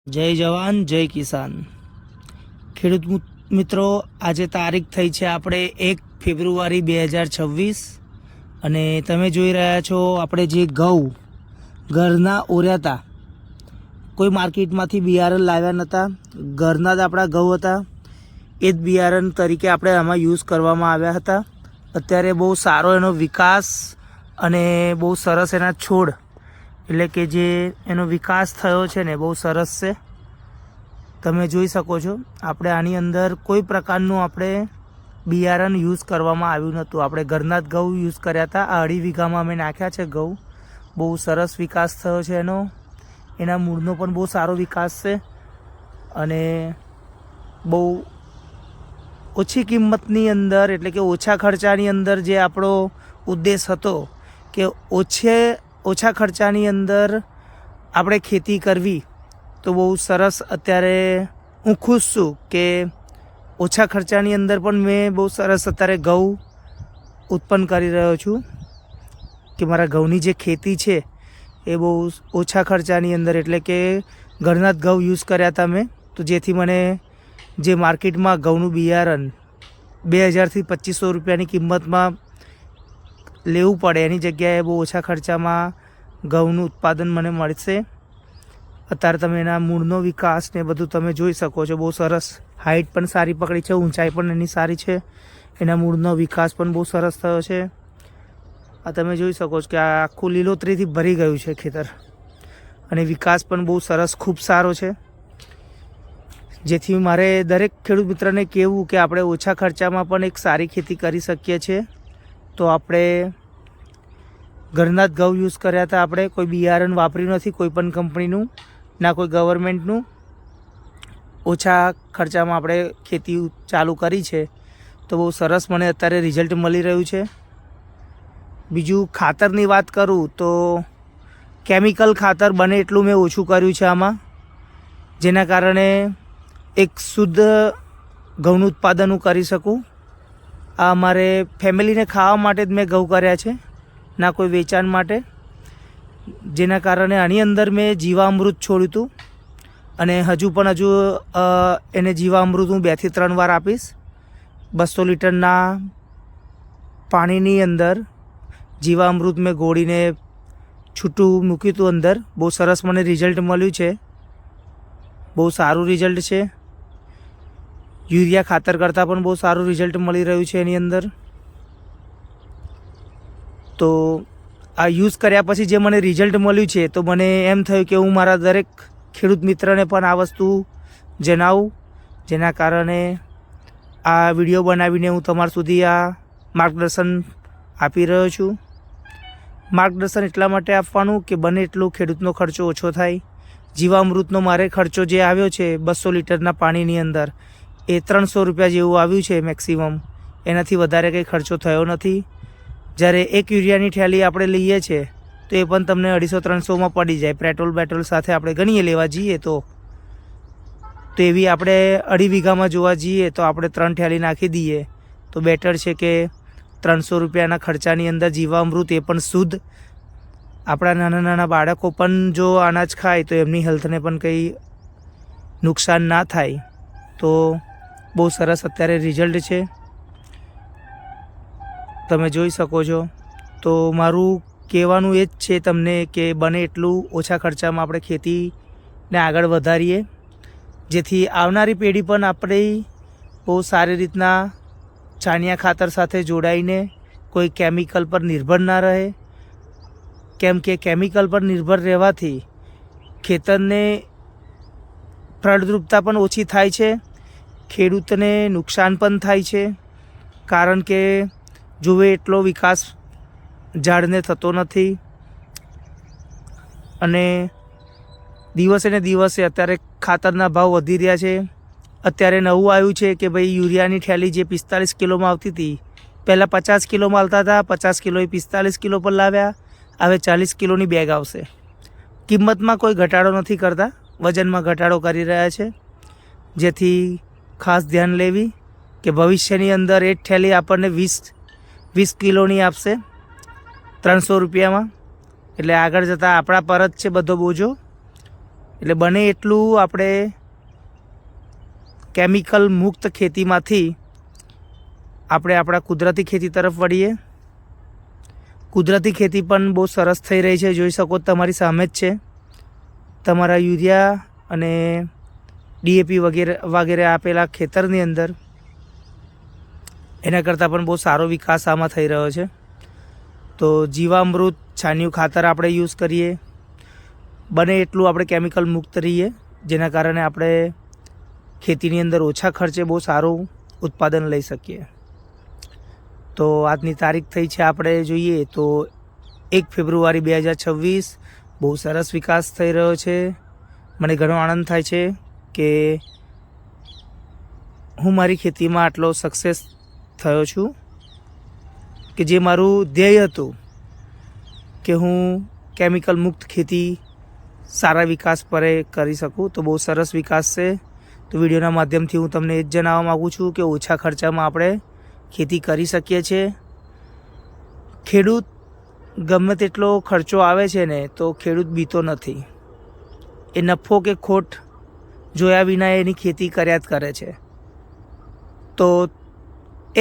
જય જવાન જય કિસાન ખેડૂત મિત્રો, આજે તારીખ થઈ છે આપણે 1 ફેબ્રુઆરી 2026 અને તમે જોઈ રહ્યા છો આપણે જે ઘઉં ઘરના ઓર્યા હતા. કોઈ માર્કેટમાંથી બિયારણ લાવ્યા નહોતા, ઘરના જ આપણા ઘઉં હતા. એ જ બિયારણ તરીકે આપણે આમાં યુઝ કરવામાં આવ્યા હતા. અત્યારે બહુ સારો એનો વિકાસ અને બહુ સરસ એના છોડ એટલે કે જે એનો વિકાસ થયો છે ને બહુ સરસ છે. તમે જોઈ શકો છો આપણે આની અંદર કોઈ પ્રકારનું આપણે બિયારણ યુઝ કરવામાં આવ્યું નહોતું. આપણે ઘરના જ ઘઉં યુઝ કર્યા હતા. આ 2.5 વીઘામાં અમે નાખ્યા છે ઘઉં. બહુ સરસ વિકાસ થયો છે એનો. એના મૂળનો પણ બહુ સારો વિકાસ છે અને બહુ ઓછી કિંમતની અંદર એટલે કે ઓછા ખર્ચાની અંદર જે આપણો ઉદ્દેશ હતો કે ઓછા ખર્ચાની અંદર આપણે ખેતી કરવી, તો બહુ સરસ. અત્યારે હું ખુશ છું કે ઓછા ખર્ચાની અંદર પણ મેં બહુ સરસ અત્યારે ઘઉં ઉત્પન્ન કરી રહ્યો છું. કે મારા ઘઉંની જે ખેતી છે એ બહુ ઓછા ખર્ચાની અંદર એટલે કે ઘરના જ ઘઉં યુઝ કર્યા હતા મેં. તો જેથી મને જે માર્કેટમાં ઘઉંનું બિયારણ 2000થી 2500 રૂપિયાની કિંમતમાં લેવું પડે એની જગ્યાએ બહુ ઓછા ખર્ચામાં ઘઉંનું ઉત્પાદન મને મળશે. અત્યારે તમે એના મૂળનો વિકાસ ને બધું તમે જોઈ શકો છો. બહુ સરસ હાઇટ પણ સારી પકડી છે, ઊંચાઈ પણ એની સારી છે. એના મૂળનો વિકાસ પણ બહુ સરસ થયો છે. આ તમે જોઈ શકો છો કે આ આખું લીલોતરીથી ભરી ગયું છે ખેતર અને વિકાસ પણ બહુ સરસ ખૂબ સારો છે. જેથી મારે દરેક ખેડૂત મિત્રને કહેવું કે આપણે ઓછા ખર્ચામાં પણ એક સારી ખેતી કરી શકીએ છીએ. તો આપણે ઘરના જ ઘઉં યુઝ કર્યા હતા. આપણે કોઈ બિયારણ વાપર્યું નથી, કોઈ પણ કંપનીનું ના કોઈ ગવર્મેન્ટનું. ઓછા ખર્ચામાં આપણે ખેતી ચાલુ કરી છે તો બહુ સરસ મને અત્યારે રિઝલ્ટ મળી રહ્યું છે. બીજું ખાતરની વાત કરું તો કેમિકલ ખાતર બને એટલું મેં ઓછું કર્યું છે આમાં, જેના કારણે એક શુદ્ધ ઘઉંનું ઉત્પાદન હું કરી શકું. આ અમારે ફેમિલીને ખાવા માટે જ મેં ઘઉં કર્યા છે, ના કોઈ વેચાણ માટે. જેના કારણે આની અંદર મેં જીવામૃત છોડ્યું હતું અને હજુ એને જીવામૃત હું 2 થી 3 વાર આપીશ. 200 લીટરના પાણીની અંદર જીવામૃત મેં ગોળીને છૂટું મૂક્યું હતું અંદર. બહુ સરસ મને રિઝલ્ટ મળ્યું છે, બહુ સારું રિઝલ્ટ છે. યુરિયા ખાતર કરતાં પણ બહુ સારું રિઝલ્ટ મળી રહ્યું છે એની અંદર. તો આ યુઝ કર્યા પછી જે મને રિઝલ્ટ મળ્યું છે તો મને એમ થયું કે હું મારા દરેક ખેડૂત મિત્રને પણ આ વસ્તુ જણાવું, જેના કારણે આ વિડીયો બનાવીને હું તમારા સુધી આ માર્ગદર્શન આપી રહ્યો છું. માર્ગદર્શન એટલા માટે આપવાનું કે બને એટલું ખેડૂતનો ખર્ચો ઓછો થાય. જીવામૃતનો મારે ખર્ચો જે આવ્યો છે 200 લીટરના પાણીની અંદર એ 300 રૂપિયા જેવું આવ્યું છે મેક્સિમમ. એનાથી વધારે કંઈ ખર્ચો થયો નથી. જ્યારે 1 યુરિયાની થેલી આપણે લઈએ છીએ તો એ પણ તમને 250-300માં પડી જાય. પેટ્રોલ સાથે આપણે ગણીએ લેવા જઈએ તો એવી આપણે 2.5 વીઘામાં જોવા જઈએ તો આપણે 3 થેલી નાખી દઈએ તો બેટર છે કે 300 રૂપિયાના ખર્ચાની અંદર જીવામૃત, એ પણ શુદ્ધ. આપણા નાના બાળકો પણ જો અનાજ ખાય તો એમની હેલ્થને પણ કંઈ નુકસાન ના થાય. તો બહુ સરસ અત્યારે રિઝલ્ટ છે, તમે જોઈ શકો છો. તો મારું કહેવાનું એ જ છે તમને કે બને એટલું ઓછા ખર્ચામાં આપણે ખેતીને આગળ વધારીએ, જેથી આવનારી પેઢી પણ આપણી બહુ સારી રીતના છાણિયા ખાતર સાથે જોડાઈને કોઈ કેમિકલ પર નિર્ભર ના રહે. કેમ કે કેમિકલ પર નિર્ભર રહેવાથી ખેતરને ફળદ્રુપતા પણ ઓછી થાય છે, ખેડૂતને નુકસાન પણ થાય છે. કારણ કે જોવે એટલો વિકાસ ઝાડને થતો નથી. અને દિવસે ને દિવસે અત્યારે ખાતરના ભાવ વધી રહ્યા છે. અત્યારે નવું આવ્યું છે કે ભાઈ યુરિયાની થેલી જે 45 કિલોમાં આવતી હતી, પહેલાં 50 કિલોમાં આવતા હતા, 50 કિલો એ 45 કિલો પર લાવ્યા. હવે 40 કિલોની બેગ આવશે. કિંમતમાં કોઈ ઘટાડો નથી કરતા, વજનમાં ઘટાડો કરી રહ્યા છે. જેથી ખાસ ધ્યાન લેવી કે ભવિષ્યની અંદર એક થેલી આપણને 20 કિલોની આપશે 300 રૂપિયામાં. એટલે આગળ જતાં આપણા પર જ છે બધો બોજો. એટલે બને એટલું આપણે કેમિકલ મુક્ત ખેતીમાંથી આપણે આપણા કુદરતી ખેતી તરફ વળીએ. કુદરતી ખેતી પણ બહુ સરસ થઈ રહી છે, જોઈ શકો તમારી સામે જ છે. તમારા યુરિયા અને ડીએપી વગેરે આપેલા ખેતરની અંદર એના કરતાં પણ બહુ સારો વિકાસ આમાં થઈ રહ્યો છે. તો જીવામૃત છાણિયું ખાતર આપણે યુઝ કરીએ, બને એટલું આપણે કેમિકલ મુક્ત રહીએ, જેના કારણે આપણે ખેતીની અંદર ઓછા ખર્ચે બહુ સારું ઉત્પાદન લઈ શકીએ. તો આજની તારીખ થઈ છે આપણે જોઈએ તો 1 ફેબ્રુઆરી 2026. બહુ સરસ વિકાસ થઈ રહ્યો છે. મને ઘણો આનંદ થાય છે કે હું મારી ખેતીમાં આટલો સક્સેસ થયો છું, કે જે મારું ધ્યેય હતું કે હું કેમિકલ મુક્ત ખેતી સારા વિકાસ પર કરી શકું. તો બહુ સરસ વિકાસ છે. તો વિડીયોના માધ્યમથી હું તમને એ જ જણાવવા માગું છું કે ઓછા ખર્ચામાં આપણે ખેતી કરી શકીએ છીએ. ખેડૂત ગમે તેટલો ખર્ચો આવે છે ને તો ખેડૂત બીતો નથી. એ નફો કે ખોટ જોયા વિના એની ખેતી કર્યા જ કરે છે. તો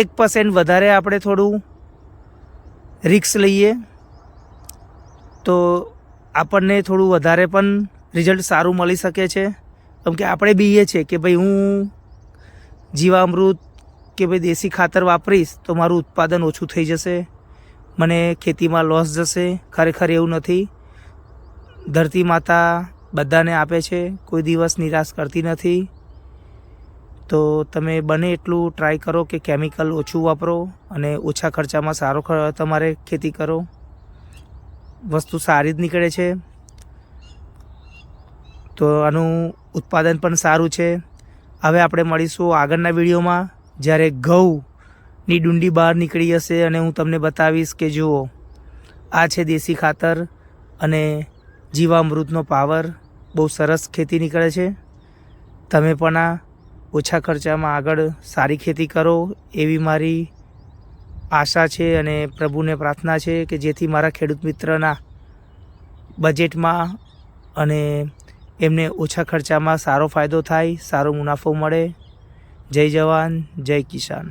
1% વધારે આપણે થોડું રિસ્ક લઈએ તો આપણને થોડું વધારે પણ રિઝલ્ટ સારું મળી શકે છે. કેમ કે આપણે બીએ છીએ કે ભાઈ હું જીવામૃત કે ભાઈ દેશી ખાતર વાપરીશ તો મારું ઉત્પાદન ઓછું થઈ જશે, મને ખેતીમાં લોસ જશે. ખરેખર એવું નથી. ધરતી માતા બધાને આપે છે, કોઈ દિવસ નિરાશ કરતી નથી. તો તમે બને એટલું ટ્રાય કરો કે કેમિકલ ઓછું વાપરો અને ઓછા ખર્ચામાં સારો તમારે ખેતી કરો. વસ્તુ સારી જ નીકળે છે. તો આનું ઉત્પાદન પણ સારું છે. હવે આપણે મળીશું આગળના વિડીયોમાં, જ્યારે ઘઉંની ડુંડી બહાર નીકળી હશે અને હું તમને બતાવીશ કે જુઓ આ છે દેશી ખાતર અને જીવામૃતનો પાવર. બહુ સરસ ખેતી નીકળે છે. તમે પણ આ ઓછા ખર્ચામાં આગળ સારી ખેતી કરો એવી મારી આશા છે અને પ્રભુને પ્રાર્થના છે કે જેથી મારા ખેડૂત મિત્રના બજેટમાં અને એમને ઓછા ખર્ચામાં સારો ફાયદો થાય, સારો મુનાફો મળે. જય જવાન, જય કિસાન.